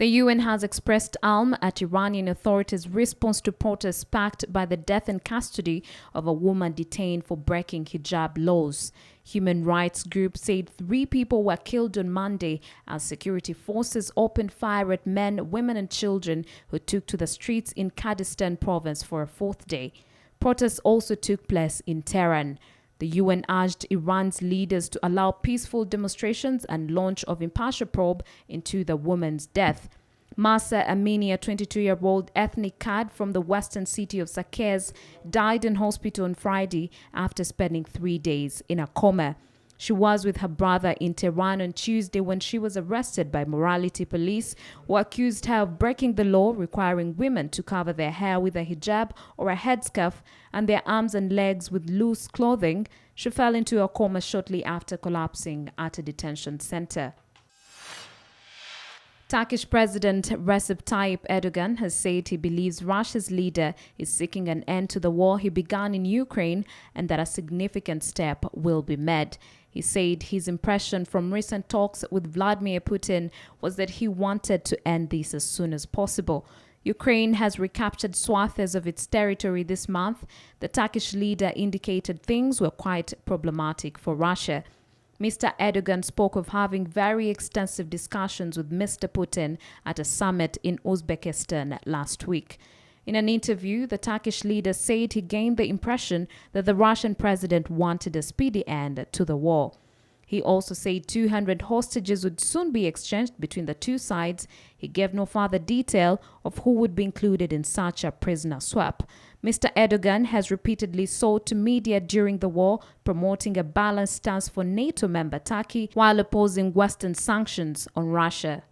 The UN has expressed alarm at Iranian authorities' response to protests sparked by the death in custody of a woman detained for breaking hijab laws. Human rights groups said 3 people were killed on Monday as security forces opened fire at men, women and children who took to the streets in Kurdistan province for a 4th day. Protests also took place in Tehran. The UN urged Iran's leaders to allow peaceful demonstrations and launch of impartial probe into the woman's death. Mahsa Amini, a 22-year-old ethnic Kurd from the western city of Saqqez, died in hospital on Friday after spending 3 days in a coma. She was with her brother in Tehran on Tuesday when she was arrested by morality police, who accused her of breaking the law requiring women to cover their hair with a hijab or a headscarf and their arms and legs with loose clothing. She fell into a coma shortly after collapsing at a detention center. Turkish President Recep Tayyip Erdogan has said he believes Russia's leader is seeking an end to the war he began in Ukraine and that a significant step will be made. He said his impression from recent talks with Vladimir Putin was that he wanted to end this as soon as possible. Ukraine has recaptured swathes of its territory this month. The Turkish leader indicated things were quite problematic for Russia. Mr. Erdogan spoke of having very extensive discussions with Mr. Putin at a summit in Uzbekistan last week. In an interview, the Turkish leader said he gained the impression that the Russian president wanted a speedy end to the war. He also said 200 hostages would soon be exchanged between the two sides. He gave no further detail of who would be included in such a prisoner swap. Mr. Erdogan has repeatedly sought to mediate during the war, promoting a balanced stance for NATO member Turkey while opposing Western sanctions on Russia.